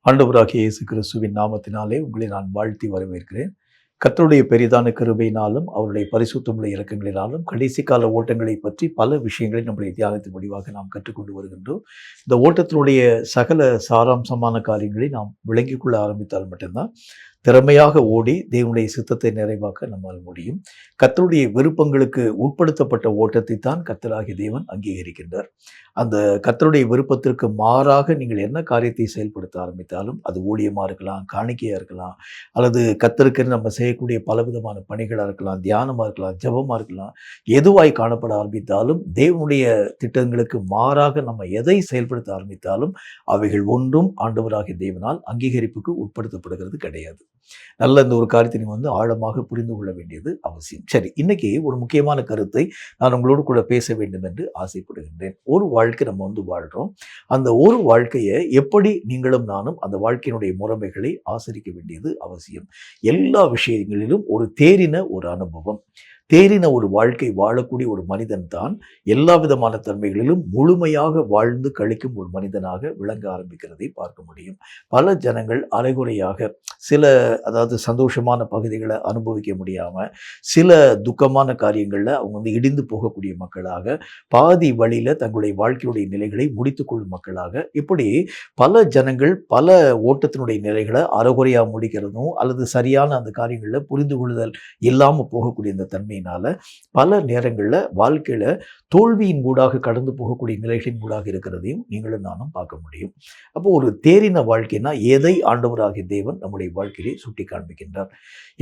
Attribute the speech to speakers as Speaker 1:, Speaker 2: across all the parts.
Speaker 1: ஆண்டவராகிய இயேசு கிறிஸ்துவின் நாமத்தினாலே உங்களை நான் வாழ்த்தி வரவேற்கிறேன். கர்த்தருடைய பெரிதான கிருபையினாலும் அவருடைய பரிசுத்தமுள்ள இரக்கங்களினாலும் கடைசி கால ஓட்டங்களை பற்றி பல விஷயங்களை நம்முடைய தியானத்தின் முடிவாக நாம் கற்றுக்கொண்டு வருகின்றோம். இந்த ஓட்டத்தினுடைய சகல சாராம்சமான காரியங்களை நாம் விளங்கிக் கொள்ள ஆரம்பித்தால் மட்டும்தான் திறமையாக ஓடி தேவனுடைய சித்தத்தை நிறைவாக்க நம்மால் முடியும். கர்த்தருடைய விருப்பங்களுக்கு உட்படுத்தப்பட்ட ஓட்டத்தை தான் கர்த்தராகிய தேவன் அங்கீகரிக்கின்றார். அந்த கர்த்தருடைய விருப்பத்திற்கு மாறாக நீங்கள் என்ன காரியத்தை செயல்படுத்த ஆரம்பித்தாலும் அது ஊழியமாக இருக்கலாம், காணிக்கையாக இருக்கலாம், அல்லது கர்த்தருக்கு நம்ம செய்யக்கூடிய பலவிதமான பணிகளாக இருக்கலாம், தியானமாக இருக்கலாம், ஜெபமாக இருக்கலாம், எதுவாய் காணப்பட ஆரம்பித்தாலும் தேவனுடைய திட்டங்களுக்கு மாறாக நம்ம எதை செயல்படுத்த ஆரம்பித்தாலும் அவைகள் ஒன்றும் ஆண்டவராகிய தேவனால் அங்கீகரிப்புக்கு உட்படுத்தப்படுகிறது கிடையாது. நல்ல இந்த ஒரு காரியத்தை நீங்கள் ஆழமாக புரிந்து கொள்ள வேண்டியது அவசியம். சரி, இன்னைக்கு ஒரு முக்கியமான கருத்தை நான் உங்களோடு கூட பேச வேண்டும் என்று ஆசைப்படுகின்றேன். ஒரு வாழ்க்கை நம்ம வாழ்கிறோம். அந்த ஒரு வாழ்க்கையை எப்படி நீங்களும் நானும் அந்த வாழ்க்கையினுடைய முறைமைகளை ஆசரிக்க வேண்டியது அவசியம். எல்லா விஷயங்களிலும் ஒரு தேறின ஒரு அனுபவம், தேறின ஒரு வாழ்க்கை வாழக்கூடிய ஒரு மனிதன் தான் எல்லா விதமான தன்மைகளிலும் முழுமையாக வாழ்ந்து கழிக்கும் ஒரு மனிதனாக விளங்க ஆரம்பிக்கிறதை பார்க்க முடியும். பல ஜனங்கள் அரைகுறையாக சில சந்தோஷமான பகுதிகளை அனுபவிக்க முடியாமல், சில துக்கமான காரியங்களில் அவங்க இடிந்து போகக்கூடிய மக்களாக, பாதி வழியில் தங்களுடைய வாழ்க்கையுடைய நிலைகளை முடித்துக்கொள்ளும் மக்களாக, இப்படி பல ஜனங்கள் பல ஓட்டத்தினுடைய நிலைகளை அரைகுறையாக முடிக்கிறதும் அல்லது சரியான அந்த காரியங்களில் புரிந்து கொள்ளுதல் இல்லாமல் போகக்கூடிய இந்த தன்மை பல நேரங்களில் வாழ்க்கையில தோல்வியின் ஊடாக கடந்து போகக்கூடிய நிலைகளின் ஊடாக இருக்கிறதையும் நீங்களும் நானும் பார்க்க முடியும். அப்போ ஒரு தேறின வாழ்க்கைனா எதை ஆண்டவராகிய தேவன் நம்முடைய வாழ்க்கையை சுட்டி காண்பிக்கின்றார்?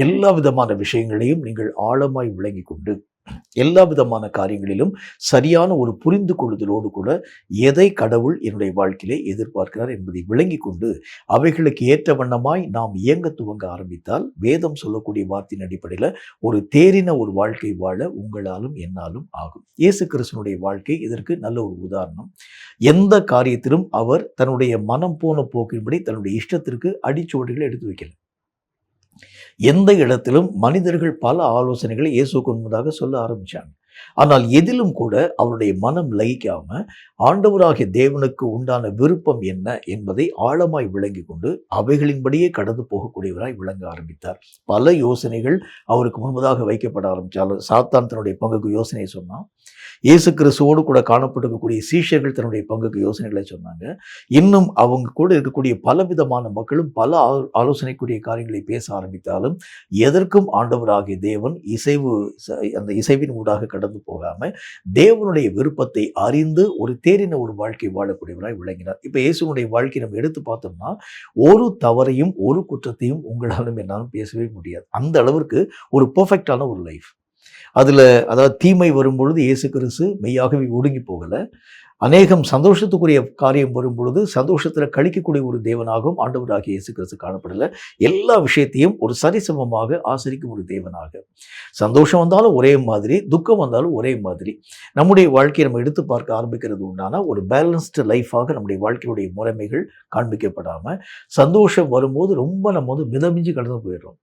Speaker 1: எல்லா விதமான விஷயங்களையும் நீங்கள் ஆழமாய் விளங்கி கொண்டு எல்லா விதமான காரியங்களிலும் சரியான ஒரு புரிந்து கொள்ளுதலோடு கூட எதை கடவுள் என்னுடைய வாழ்க்கையிலே எதிர்பார்க்கிறார் என்பதை விளங்கி கொண்டு அவைகளுக்கு ஏற்ற வண்ணமாய் நாம் இயங்க துவங்க ஆரம்பித்தால் வேதம் சொல்லக்கூடிய வார்த்தையின் அடிப்படையில் ஒரு தேறின ஒரு வாழ்க்கை வாழ உங்களாலும் என்னாலும் ஆகும். இயேசு கிறிஸ்துவினுடைய வாழ்க்கை இதற்கு நல்ல ஒரு உதாரணம். எந்த காரியத்திலும் அவர் தன்னுடைய மனம் போன போக்கின்படி தன்னுடைய இஷ்டத்திற்கு அடிச்சுவடுகளை எடுத்து வைக்கல. எந்த இடத்திலும் மனிதர்கள் பல ஆலோசனைகளை இயேசுக்கு முன்பதாக சொல்ல ஆரம்பிச்சாங்க. ஆனால் எதிலும் கூட அவருடைய மனம் லயிக்காம ஆண்டவராகிய தேவனுக்கு உண்டான விருப்பம் என்ன என்பதை ஆழமாய் விளங்கி கொண்டு அவைகளின்படியே கடந்து போகக்கூடியவராய் விளங்க ஆரம்பித்தார். பல யோசனைகள் அவருக்கு முன்பதாக வைக்கப்பட ஆரம்பித்தாலும் சாத்தான் தன்னுடைய பங்குக்கு யோசனை சொன்னான். இயேசு கிறிஸ்துவோடு கூட காணப்பட்டிருக்கக்கூடிய சீஷர்கள் தன்னுடைய பங்குக்கு யோசனைகளை சொன்னாங்க. இன்னும் அவங்க கூட இருக்கக்கூடிய பலவிதமான மக்களும் பல ஆலோசனைக்குரிய காரியங்களை பேச ஆரம்பித்தாலும் எதற்கும் ஆண்டவராகிய தேவன் அந்த இசைவின் ஊடாக கடந்து போகாம தேவனுடைய விருப்பத்தை அறிந்து ஒரு தேறின ஒரு வாழ்க்கை வாழக்கூடியவராய் விளங்கினார். இப்ப இயேசுனுடைய வாழ்க்கை நம்ம எடுத்து பார்த்தோம்னா ஒரு தவறையும் ஒரு குற்றத்தையும் உங்களாலும் என்னாலும் பேசவே முடியாது. அந்த அளவிற்கு ஒரு பெர்ஃபெக்டான ஒரு லைஃப். தீமை வரும்பொழுது இயேசு கிறிஸ்து மெய்யாகவே ஒடுங்கி போகலை. அநேகம் சந்தோஷத்துக்குரிய காரியம் வரும்பொழுது சந்தோஷத்தில் கழிக்கக்கூடிய ஒரு தேவனாகவும் ஆண்டவராகிய இயேசு கிறிஸ்து காணப்படலை. எல்லா விஷயத்தையும் ஒரு சரிசமமாக ஆசரிக்கும் ஒரு தேவனாக, சந்தோஷம் வந்தாலும் ஒரே மாதிரி, துக்கம் வந்தாலும் ஒரே மாதிரி நம்முடைய வாழ்க்கையை நம்ம எடுத்து பார்க்க ஆரம்பிக்கிறது உண்டான ஒரு பேலன்ஸ்டு லைஃபாக நம்முடைய வாழ்க்கையுடைய முறைமைகள் காண்பிக்கப்படாமல், சந்தோஷம் வரும்போது ரொம்ப நம்ம மிதமிஞ்சு கடந்து போயிடுறோம்.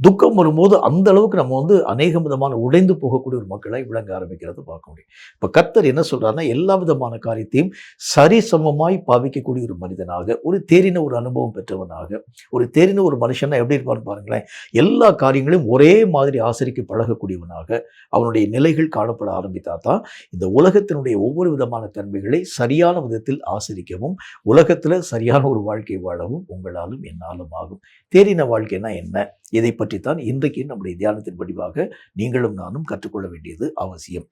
Speaker 1: துக்கம் வரும்போது அந்த அளவுக்கு நம்ம அநேக விதமான உடைந்து போகக்கூடிய ஒரு மக்களாய் விளங்க ஆரம்பிக்கிறது பார்க்க முடியும். இப்போ கர்த்தர் என்ன சொல்றாருன்னா, எல்லா விதமான காரியத்தையும் சரிசமமாய் பாவிக்கக்கூடிய ஒரு மனிதனாக, ஒரு தேறின ஒரு அனுபவம் பெற்றவனாக, ஒரு தேறின ஒரு மனுஷனா எப்படி இருப்பான்னு பாருங்களேன். எல்லா காரியங்களையும் ஒரே மாதிரி ஆசரிக்க பழகக்கூடியவனாக அவனுடைய நிலைகள் காணப்பட ஆரம்பித்தா தான் இந்த உலகத்தினுடைய ஒவ்வொரு விதமான தன்மைகளை சரியான விதத்தில் ஆசரிக்கவும் உலகத்தில் சரியான ஒரு வாழ்க்கை வாழவும் உங்களாலும் என்னாலும் ஆகும். தேறின வாழ்க்கைனா என்ன? இதை பற்றித்தான் இன்றைக்கு நம்முடைய தியானத்தின் வடிவாக நீங்களும் நானும் கற்றுக்கொள்ள வேண்டியது அவசியம்.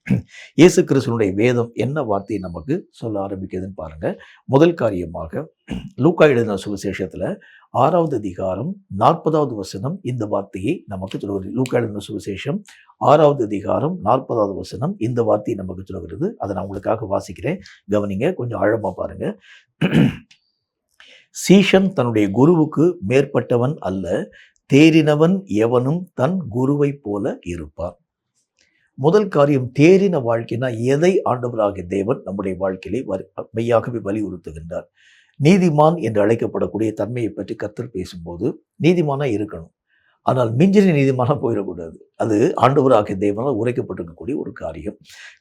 Speaker 1: இயேசு கிறிஸ்துவினுடைய வேதம் என்ன வார்த்தையை நமக்கு சொல்ல ஆரம்பிக்குதுன்னு பாருங்க. முதல் காரியமாக லூக்கா எழுதின சுவிசேஷத்துல 6வது அதிகாரம் 40வது வசனம் இந்த வார்த்தையை நமக்கு சொல்கிறது. லூக்கா எழுதின சுவிசேஷம் 6வது அதிகாரம் 40வது வசனம் இந்த வார்த்தையை நமக்கு சொல்கிறது. அதை நான் உங்களுக்காக வாசிக்கிறேன், கவனிங்க, கொஞ்சம் ஆழமா பாருங்க. சீஷன் தன்னுடைய குருவுக்கு மேற்பட்டவன் அல்ல, தேறினவன் எவனும் தன் குருவை போல இருப்பான். முதல் காரியம், தேறின வாழ்க்கைனா எதை ஆண்டவராகிய தேவன் நம்முடைய வாழ்க்கையிலே மெய்யாகவே வலியுறுத்துகின்றார்? நீதிமான் என்று அழைக்கப்படக்கூடிய தன்மையை பற்றி கர்த்தர் பேசும்போது நீதிமானா இருக்கணும், ஆனால் மிஞ்சின நீதிமானா போயிடக்கூடாது. அது ஆண்டவராகிய தேவனால் உரைக்கப்பட்டிருக்கக்கூடிய ஒரு காரியம்.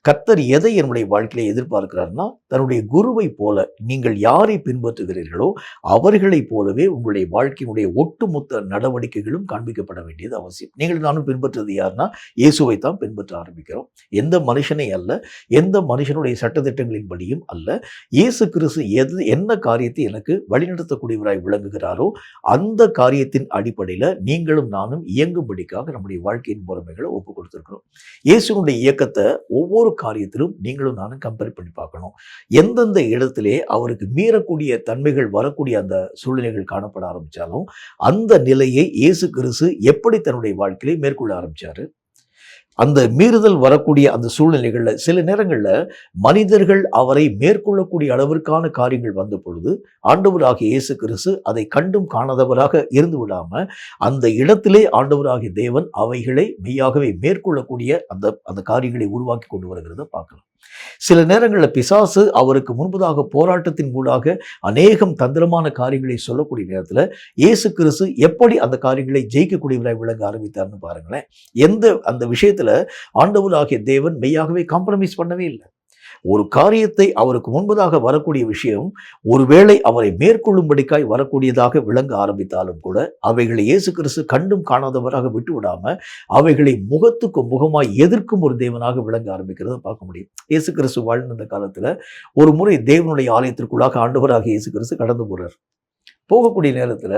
Speaker 1: கர்த்தர் எதை என்னுடைய வாழ்க்கையில எதிர்பார்க்கிறார்னா, தன்னுடைய குருவை போல நீங்கள் யாரை பின்பற்றுகிறீர்களோ அவர்களைப் போலவே உங்களுடைய வாழ்க்கையினுடைய ஒட்டுமொத்த நடவடிக்கைகளும் காண்பிக்கப்பட வேண்டியது அவசியம். நீங்கள் நானும் பின்பற்றுவது யாருன்னா, இயேசுவை தான் பின்பற்ற ஆரம்பிக்கிறோம். எந்த மனுஷனை அல்ல, எந்த மனுஷனுடைய சட்டதிட்டங்களின்படியும் அல்ல. இயேசு கிறிஸ்து என்ன காரியத்தை எனக்கு வழிநடத்தக்கூடியவராய் விளங்குகிறாரோ அந்த காரியத்தின் அடிப்படையில் நீங்களும் நானும் இயங்கும்படிக்காக நம்முடைய வாழ்க்கையின் முறைமைகளை ஒப்பு கொடுத்திருக்கிறோம். இயேசுனுடைய இயக்கத்தை ஒவ்வொரு காரியத்திலும் நீங்களும் நானும் கம்பேர் பண்ணி பார்க்கணும். எந்தெந்த இடத்திலே அவருக்கு மீறக்கூடிய தன்மைகள் வரக்கூடிய அந்த சூழ்நிலைகள் காணப்பட ஆரம்பித்தாலும் அந்த நிலையை இயேசு கிறிஸ்து எப்படி தன்னுடைய வாழ்க்கையிலே மேற்கொள்ள ஆரம்பித்தார். அந்த மீறுதல் வரக்கூடிய அந்த சூழ்நிலைகளில் சில நேரங்களில் மனிதர்கள் அவரை மேற்கொள்ளக்கூடிய அளவிற்கான காரியங்கள் வந்த பொழுது ஆண்டவராகிய இயேசு கிறிஸ்து அதை கண்டும் காணாதவராக இருந்து விடாமல் அந்த இடத்திலே ஆண்டவராகிய தேவன் அவைகளை மெய்யாகவே மேற்கொள்ளக்கூடிய அந்த காரியங்களை உருவாக்கி கொண்டு வருகிறத பார்க்கலாம். சில நேரங்களில் பிசாசு அவருக்கு முன்பதாக போராட்டத்தின் மூலமாக அநேகம் தந்திரமான காரியங்களை சொல்லக்கூடிய நேரத்தில் இயேசு கிறிஸ்து எப்படி அந்த காரியங்களை ஜெயிக்கக்கூடியவராய் விளங்க ஆரம்பித்தார்னு பாருங்களேன். அந்த விஷயத்துல ஆண்டவராகிய தேவன் மெய்யாகவே காம்ப்ரமைஸ் பண்ணவே இல்லை. ஒரு காரியத்தை அவருக்கு முன்பதாக வரக்கூடிய விஷயம் ஒருவேளை அவரை மேற்கொள்ளும்படிக்காய் வரக்கூடியதாக விளங்க ஆரம்பித்தாலும் கூட அவைகளை இயேசு கிறிஸ்து கண்டும் காணாதவராக விட்டு விடாம அவைகளை முகத்துக்கு முகமாய் எதிர்க்கும் ஒரு தேவனாக விளங்க ஆரம்பிக்கிறத பார்க்க முடியும். இயேசு கிறிஸ்து வாழ்ந்த காலத்துல ஒரு முறை தேவனுடைய ஆலயத்திற்குள்ளாக ஆண்டவராக இயேசு கிறிஸ்து கடந்து போறார். போகக்கூடிய நேரத்துல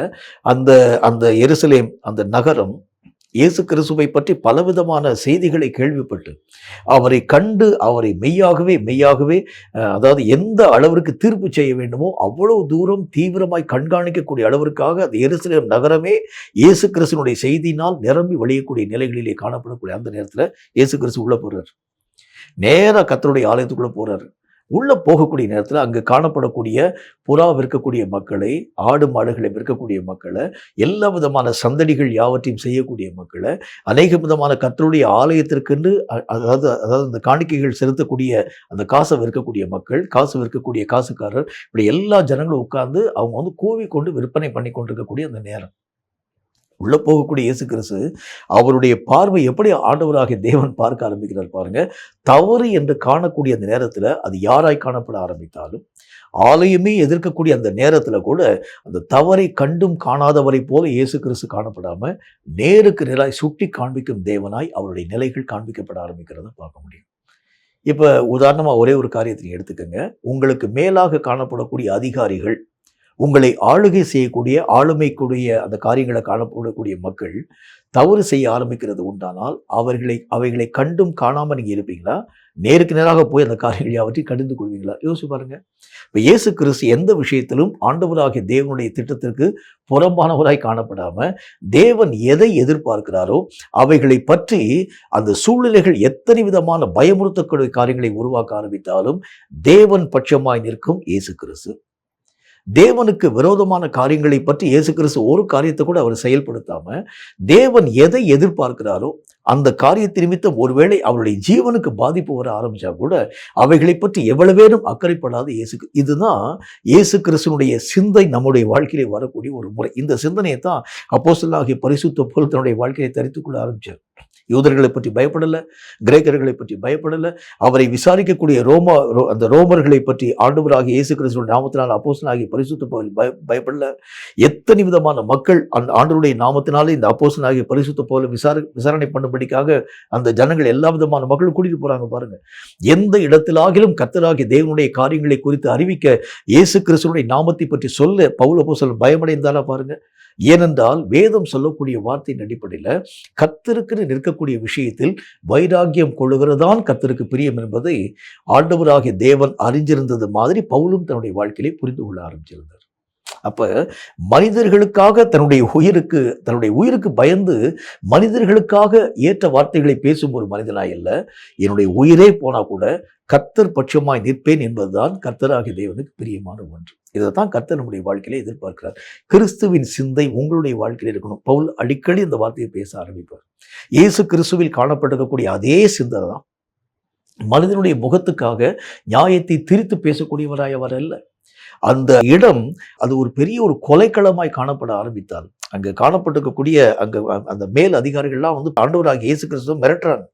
Speaker 1: அந்த எருசலேம் அந்த நகரம் இயேசு கிறிஸ்துவை பற்றி பலவிதமான செய்திகளை கேள்விப்பட்டு அவரை கண்டு அவரை மெய்யாகவே அதாவது எந்த அளவிற்கு தீர்ப்பு செய்ய வேண்டுமோ அவ்வளவு தூரம் தீவிரமாய் கண்காணிக்கக்கூடிய அளவிற்காக அந்த எருசலேம் நகரமே இயேசு கிறிஸ்துனுடைய செய்தியினால் நிரம்பி வழியக்கூடிய நிலைகளிலே காணப்படக்கூடிய அந்த நேரத்தில் இயேசு கிறிஸ்து உள்ள போறார். நேராக கர்த்தருடைய ஆலயத்துக்குள்ள போறாரு. உள்ள போகக்கூடிய நேரத்தில் அங்கு காணப்படக்கூடிய புறா விற்கக்கூடிய மக்களை, ஆடு மாடுகளை விற்கக்கூடிய மக்களை, எல்லா விதமான சந்தடிகள் யாவற்றையும் செய்யக்கூடிய மக்களை, அநேக விதமான கர்த்தருடைய ஆலயத்திற்கென்று அதாவது அந்த காணிக்கைகள் செலுத்தக்கூடிய அந்த காசை விற்கக்கூடிய மக்கள், காசு விற்கக்கூடிய காசுக்காரர், இப்படி எல்லா ஜனங்களும் உட்கார்ந்து அவங்க கூவி கொண்டு விற்பனை பண்ணி கொண்டிருக்கக்கூடிய அந்த நேரம். உள்ள போகக்கூடிய இயேசு கிறிஸ்து அவருடைய பார்வை எப்படி ஆண்டவராகிய தேவன் பார்க்க ஆரம்பிக்கிறார் பாருங்க. தவறு என்று காணக்கூடிய அந்த நேரத்தில் அது யாராய் காணப்பட ஆரம்பித்தாலும் ஆலயமே எதிர்க்கக்கூடிய அந்த நேரத்தில் கூட அந்த தவறை கண்டும் காணாதவரை போல இயேசு கிறிஸ்து காணப்படாம நேருக்கு நேராய் சுட்டி காண்பிக்கும் தேவனாய் அவருடைய நிலைகள் காண்பிக்கப்பட ஆரம்பிக்கிறத பார்க்க முடியும். இப்போ உதாரணமாக ஒரே ஒரு காரியத்தை எடுத்துக்கோங்க. உங்களுக்கு மேலாக காணப்படக்கூடிய அதிகாரிகள், உங்களை ஆளுகை செய்யக்கூடிய ஆளுமைக்கூடிய அந்த காரியங்களை காணப்படக்கூடிய மக்கள் தவறு செய்ய ஆரம்பிக்கிறது உண்டானால் அவைகளை கண்டும் காணாமல் நீங்கள் இருப்பீங்களா? நேருக்கு நேராக போய் அந்த காரியங்களை அவற்றை கடிந்து கொள்வீங்களா? யோசிச்சு பாருங்க. இப்போ இயேசு கிறிஸ்து எந்த விஷயத்திலும் ஆண்டவராகிய தேவனுடைய திட்டத்திற்கு புறம்பானவராய் காணப்படாம தேவன் எதை எதிர்பார்க்கிறாரோ அவைகளை பற்றி அந்த சூழ்நிலைகள் எத்தனை விதமான பயமுறுத்தக்கூடிய காரியங்களை உருவாக்க ஆரம்பித்தாலும் தேவன் பட்சமாய் நிற்கும் இயேசு கிறிஸ்து. தேவனுக்கு விரோதமான காரியங்களை பற்றி இயேசு கிறிஸ்து ஒரு காரியத்தை கூட அவர் செயல்படுத்தாம தேவன் எதை எதிர்பார்க்கிறாரோ அந்த காரியத்தை நிமித்தம் ஒருவேளை அவருடைய ஜீவனுக்கு பாதிப்பு வர ஆரம்பிச்சா கூட அவைகளை பற்றி எவ்வளவேனும் அக்கறைப்படாத இதுதான் இயேசு கிறிஸ்துனுடைய சிந்தை நம்முடைய வாழ்க்கையிலே வரக்கூடிய ஒரு முறை. இந்த சிந்தனையை தான் அப்போஸ்தலனாகிய பரிசுத்த பவுல் தன்னுடைய வாழ்க்கையை தரித்துக்கொள்ள ஆரம்பிச்சார். யூதர்களை பற்றி பயப்படலை, கிரேக்கர்களை பற்றி பயப்படலை, அவரை விசாரிக்கக்கூடிய அந்த ரோமர்களை பற்றி ஆண்டவராகிய இயேசு கிறிஸ்துவின் நாமத்தினால் அப்போஸ்தலனாகிய பரிசுத்த பவுல் பயப்படலை. எத்தனை விதமான மக்கள் அந்த ஆண்டவருடைய நாமத்தினாலே இந்த அப்போஸ்தலனாகிய பரிசுத்த பவுலை விசாரணை பண்ணும்படிக்காக அந்த ஜனங்கள் எல்லா விதமான மக்களும் கூட்டிட்டு போறாங்க பாருங்க. எந்த இடத்திலாகிலும் கர்த்தராகிய தேவனுடைய காரியங்களை குறித்து அறிவிக்க இயேசு கிறிஸ்துவினுடைய நாமத்தை பற்றி சொல்ல பவுல் அப்போஸ்தலன் பயமடைந்தாலா பாருங்க. ஏனென்றால் வேதம் சொல்லக்கூடிய வார்த்தையின் அடிப்படையில் கர்த்தருக்கு நிற்கக்கூடிய விஷயத்தில் வைராக்கியம் கொள்ளுகிறதான் கர்த்தருக்கு பிரியம் என்பதை ஆண்டவராகிய தேவன் அறிஞ்சிருந்தது மாதிரி பவுலும் தன்னுடைய வாழ்க்கையிலே புரிந்து கொள்ள ஆரம்பிச்சிருந்தார். அப்ப மனிதர்களுக்காக தன்னுடைய உயிருக்கு பயந்து மனிதர்களுக்காக ஏற்ற வார்த்தைகளை பேசும் ஒரு மனிதனாய் அல்ல, என்னுடைய உயிரே போனா கூட கர்த்தர் பட்சமாய் நிற்பேன் என்பதுதான் கர்த்தராகிய தேவனுக்கு பிரியமான ஒன்று. இதைத்தான் கர்த்தர் நம்முடைய வாழ்க்கையிலே எதிர்பார்க்கிறார். கிறிஸ்துவின் சிந்தை உங்களுடைய வாழ்க்கையில் இருக்கணும். பவுல் அடிக்கடி இந்த வார்த்தையை பேச ஆரம்பிப்பார். இயேசு கிறிஸ்துவில் காணப்பட்டிருக்கக்கூடிய அதே சிந்தை தான் மனிதனுடைய முகத்துக்காக நியாயத்தை திரித்து பேசக்கூடியவராய் அவர் அல்ல. அந்த இடம் அது ஒரு பெரிய ஒரு கொலைக்களமாய் காணப்பட ஆரம்பித்தால் அங்க காணப்பட்டிருக்கக்கூடிய அந்த மேல் அதிகாரிகள்லாம் வந்து ஆண்டவராகிய இயேசு கிறிஸ்துவை மிரட்டுறாங்க.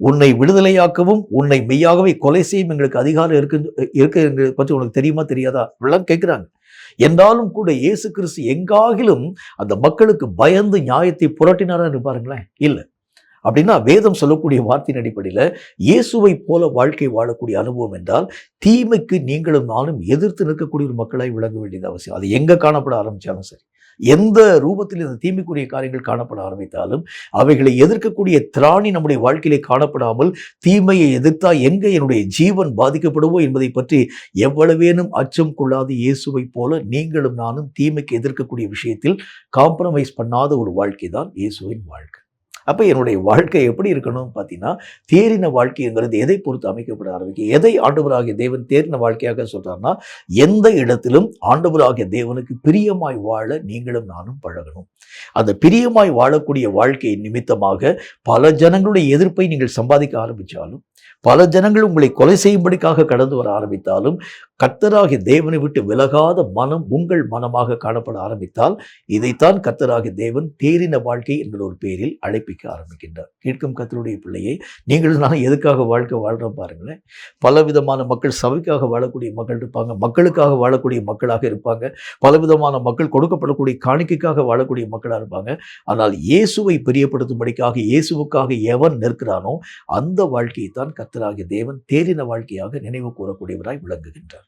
Speaker 1: உன்னை விடுதலையாக்கவும் உன்னை மெய்யாகவே கொலை செய்யும் எங்களுக்கு அதிகாரம் இருக்கு பற்றி உனக்கு தெரியுமா தெரியாதா இப்படிலாம் கேட்கிறாங்க. என்றாலும் கூட இயேசு கிறிஸ்து எங்காகிலும் அந்த மக்களுக்கு பயந்து நியாயத்தை புரட்டினாரா இருப்பாருங்களேன்? இல்லை. அப்படின்னா வேதம் சொல்லக்கூடிய வார்த்தையின் அடிப்படையில் இயேசுவை போல வாழ்க்கை வாழக்கூடிய அனுபவம் என்றால் தீமைக்கு நீங்களும் நானும் எதிர்த்து நிற்கக்கூடிய ஒரு மக்களாய் விளங்க வேண்டியது அவசியம். அது எங்க காணப்பட ஆரம்பிச்சாலும் சரி, எந்த ரூபத்தில் இந்த தீமைக்குரிய காரியங்கள் காணப்பட ஆரம்பித்தாலும் அவைகளை எதிர்க்கக்கூடிய திராணி நம்முடைய வாழ்க்கையிலே காணப்படாமல் தீமையை எதிர்த்தா எங்க என்னுடைய ஜீவன் பாதிக்கப்படுவோ என்பதை பற்றி எவ்வளவேனும் அச்சம் கொள்ளாத இயேசுவை போல நீங்களும் நானும் தீமைக்கு எதிர்க்கக்கூடிய விஷயத்தில் காம்ப்ரமைஸ் பண்ணாத ஒரு வாழ்க்கை தான் இயேசுவின் வாழ்க்கை. அப்போ என்னுடைய வாழ்க்கை எப்படி இருக்கணும்னு பார்த்தீங்கன்னா, தேறின வாழ்க்கைங்கிறது எதை பொறுத்து அமைக்கப்பட ஆரம்பிக்கும்? எதை ஆண்டவராகிய தேவன் தேறின வாழ்க்கையாக சொல்றாருன்னா, எந்த இடத்திலும் ஆண்டவராகிய தேவனுக்கு பிரியமாய் வாழ நீங்களும் நானும் பழகணும். அந்த பிரியமாய் வாழக்கூடிய வாழ்க்கை நிமித்தமாக பல ஜனங்களுடைய எதிர்ப்பை நீங்கள் சம்பாதிக்க ஆரம்பித்தாலும், பல ஜனங்கள் உங்களை கொலை செய்யும்படிக்காக கடந்து வர ஆரம்பித்தாலும், கர்த்தராகிய தேவனை விட்டு விலகாத மனம் உங்கள் மனமாக காணப்பட ஆரம்பித்தால், இதைத்தான் கர்த்தராகிய தேவன் தேறின வாழ்க்கை என்கிற ஒரு பேரில் அழைப்பிக்க ஆரம்பிக்கின்றார். கேட்கும் கர்த்தருடைய பிள்ளையை, நீங்கள் நான் எதுக்காக வாழ்க்கை வாழ்றோம் பாருங்களேன். பலவிதமான மக்கள் சபைக்காக வாழக்கூடிய மக்கள் இருப்பாங்க, மக்களுக்காக வாழக்கூடிய மக்களாக இருப்பாங்க, பலவிதமான மக்கள் கொடுக்கப்படக்கூடிய காணிக்கைக்காக வாழக்கூடிய மக்களாக இருப்பாங்க. ஆனால் இயேசுவை பிரியப்படுத்தும்படிக்காக இயேசுவுக்காக எவன் நிற்கிறானோ அந்த வாழ்க்கையை தான் கர்த்தராகிய தேவன் தேறின வாழ்க்கையாக நினைவு கூறக்கூடியவராய் விளங்குகின்றார்.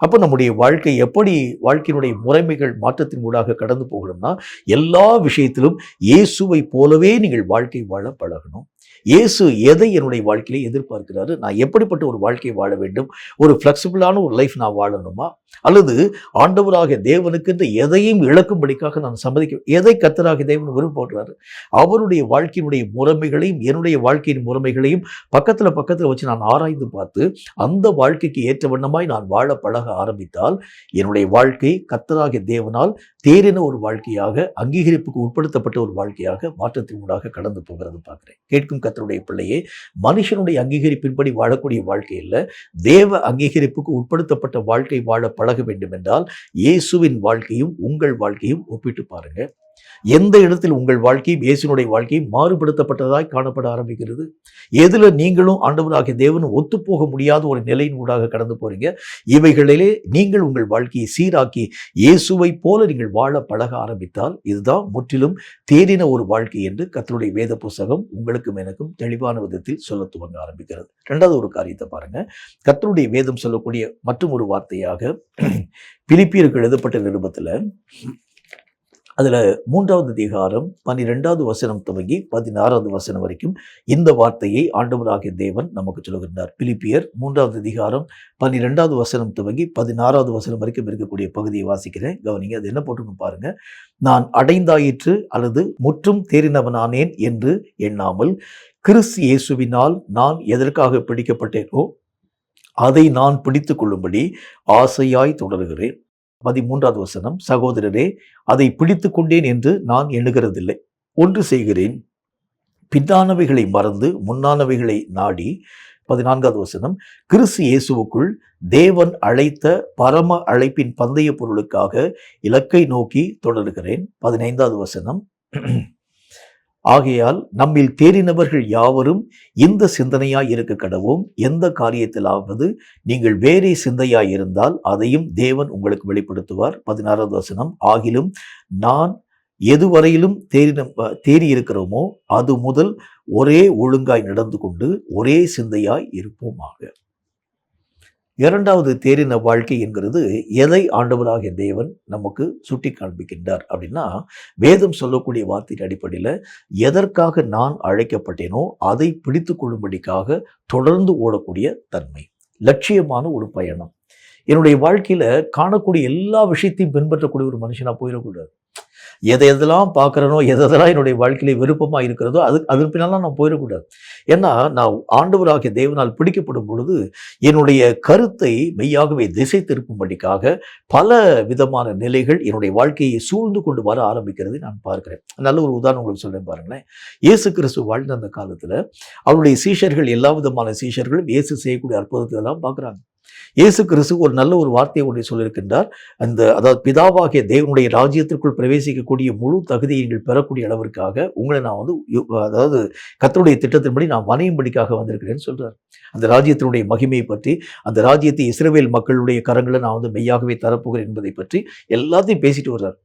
Speaker 1: அப்போ நம்முடைய வாழ்க்கை எப்படி வாழ்க்கையினுடைய முறைமைகள் மாற்றத்தின் ஊடாக கடந்து போகணும்னா, எல்லா விஷயத்திலும் இயேசுவை போலவே நீங்கள் வாழ்க்கை வாழ பழகணும். இயேசு எதை என்னுடைய வாழ்க்கையிலே எதிர்பார்க்கிறாரு? நான் எப்படிப்பட்ட ஒரு வாழ்க்கை வாழ வேண்டும்? ஒரு ஃப்ளெக்சிபிளான ஒரு லைஃப் நான் வாழணுமா? அல்லது ஆண்டவராகிய தேவனுக்கு இந்த எதையும் இழக்கும்படிக்காக நான் சம்மதிக்க, எதை கர்த்தராகிய தேவன் விரும்பப்படுறாரு? அவருடைய வாழ்க்கையினுடைய முறைமைகளையும் என்னுடைய வாழ்க்கையின் முறைமைகளையும் பக்கத்தில் வச்சு நான் ஆராய்ந்து பார்த்து அந்த வாழ்க்கைக்கு ஏற்ற வண்ணமாய் நான் வாழ பழக ஆரம்பித்தால் என்னுடைய வாழ்க்கை கர்த்தராகிய தேவனால் தேறின ஒரு வாழ்க்கையாக, அங்கீகரிப்புக்கு உட்படுத்தப்பட்ட ஒரு வாழ்க்கையாக மாற்றத்தின் ஊடாக கடந்து போகிறது பார்க்கிறேன். கேட்கும் கர்த்தருடைய பிள்ளையே, மனுஷனுடைய அங்கீகரிப்பின்படி வாழக்கூடிய வாழ்க்கையில் தேவ அங்கீகரிப்புக்கு உட்படுத்தப்பட்ட வாழ்க்கை வாழ பழக வேண்டும் என்றால் இயேசுவின் வாழ்க்கையும் உங்கள் வாழ்க்கையும் ஒப்பிட்டு பாருங்க. எந்த இடத்தில் உங்கள் வாழ்க்கையும் இயேசுனுடைய வாழ்க்கையும் மாறுபடுத்தப்பட்டதாய் காணப்பட ஆரம்பிக்கிறது? எதுல நீங்களும் ஆண்டவராகிய தேவனும் ஒத்துப்போக முடியாத ஒரு நிலையின் ஊடாக கடந்து போறீங்க? இவைகளிலே நீங்கள் உங்கள் வாழ்க்கையை சீராக்கி இயேசுவை போல நீங்கள் வாழ பழக ஆரம்பித்தால் இதுதான் முற்றிலும் தேறின ஒரு வாழ்க்கை என்று கர்த்தருடைய வேத புத்தகம் உங்களுக்கும் எனக்கும் தெளிவான விதத்தில் சொல்ல துவங்க ஆரம்பிக்கிறது. இரண்டாவது ஒரு காரியத்தை பாருங்க. கர்த்தருடைய வேதம் சொல்லக்கூடிய மற்றும் ஒரு வார்த்தையாக பிலிப்பியருக்கு எழுதப்பட்ட நிருபத்தில் அதில் 3வது அதிகாரம் 12வது வசனம் துவங்கி 16வது வசனம் வரைக்கும் இந்த வார்த்தையை ஆண்டவராகிய தேவன் நமக்கு சொல்லுகின்றார். பிலிப்பியர் 3வது அதிகாரம் 12வது வசனம் துவங்கி 16வது வசனம் வரைக்கும் இருக்கக்கூடிய பகுதியை வாசிக்கிறேன், கவனிங்க. அது என்ன போட்டுன்னு பாருங்க. நான் அடைந்தாயிற்று அல்லது முற்றும் தேறினவனானேன் என்று எண்ணாமல் கிறிஸ்து இயேசுவினால் நான் எதற்காக பிடிக்கப்பட்டேனோ அதை நான் பிடித்து கொள்ளும்படி ஆசையாய் தொடர்கிறேன். 13வது வசனம், சகோதரரே, அதை பிடித்து கொண்டேன் என்று நான் எண்ணுகிறதில்லை. ஒன்று செய்கிறேன், பின்னானவைகளை மறந்து முன்னானவைகளை நாடி. 14வது வசனம், கிறிஸ்து இயேசுவுக்குள் தேவன் அழைத்த பரம அழைப்பின் பந்தய பொருளுக்காக இலக்கை நோக்கி தொடர்கிறேன். 15வது வசனம், ஆகையால் நம்மில் தேறினவர்கள் யாவரும் இந்த சிந்தனையாய் இருக்க கடவோம். எந்த காரியத்திலாவது நீங்கள் வேறே சிந்தையாய் இருந்தால் அதையும் தேவன் உங்களுக்கு வெளிப்படுத்துவார். 16வது வசனம், ஆகிலும் நான் எதுவரையிலும் தேறி இருக்கிறோமோ அது முதல் ஒரே ஒழுங்காய் நடந்து கொண்டு ஒரே சிந்தையாய் இருப்போமாக. இரண்டாவது தேறின வாழ்க்கை என்கிறது எதை ஆண்டவராகிய தேவன் நமக்கு சுட்டி காண்பிக்கின்றார் அப்படின்னா, வேதம் சொல்லக்கூடிய வார்த்தையின் அடிப்படையில் எதற்காக நான் அழைக்கப்பட்டேனோ அதை பிடித்து கொள்ளும்படிக்காக தொடர்ந்து ஓடக்கூடிய தன்மை, லட்சியமான ஒரு பயணம். என்னுடைய வாழ்க்கையில காணக்கூடிய எல்லா விஷயத்தையும் பின்பற்றக்கூடிய ஒரு மனுஷனா போயிடக்கூடாது. எதெல்லாம் பார்க்குறனோ, எதெல்லாம் என்னுடைய வாழ்க்கையில விருப்பமாக இருக்கிறதோ அதற்கு பின்னாலாம் நான் போயிடக்கூடாது. ஏன்னா நான் ஆண்டவராகிய தேவனால் பிடிக்கப்படும் பொழுது என்னுடைய கருத்தை மெய்யாகவே திசை திருப்பும்படிக்காக பல விதமான நிலைகள் என்னுடைய வாழ்க்கையை சூழ்ந்து கொண்டு வர ஆரம்பிக்கிறதை நான் பார்க்கிறேன். நல்ல ஒரு உதாரணம் உங்களுக்கு சொல்றேன் பாருங்களேன். இயேசு கிறிஸ்து வாழ்ந்த அந்த காலத்தில் அவருடைய சீஷர்கள், எல்லா விதமான சீஷர்களும் இயேசு செய்யக்கூடிய அற்புதத்தை எல்லாம் பார்க்குறாங்க. இயேசு கிறிஸ்து ஒரு நல்ல ஒரு வார்த்தையை ஒன்றை சொல்லியிருக்கின்றார். அதாவது பிதாவாகிய தேவனுடைய ராஜ்யத்திற்குள் பிரவேசிக்கக்கூடிய முழு தகுதியை நீங்கள் பெறக்கூடிய அளவிற்காக உங்களை நான் வந்து அதாவது கர்த்தருடைய திட்டத்தின்படி நான் வணையும்படிக்காக வந்திருக்கிறேன்னு சொல்றார். அந்த ராஜ்யத்தினுடைய மகிமையை பற்றி, அந்த ராஜ்யத்தை இஸ்ரவேல் மக்களுடைய கரங்களை நான் வந்து மெய்யாகவே தரப்போகிறேன் என்பதை பற்றி எல்லாத்தையும் பேசிட்டு வர்றார்.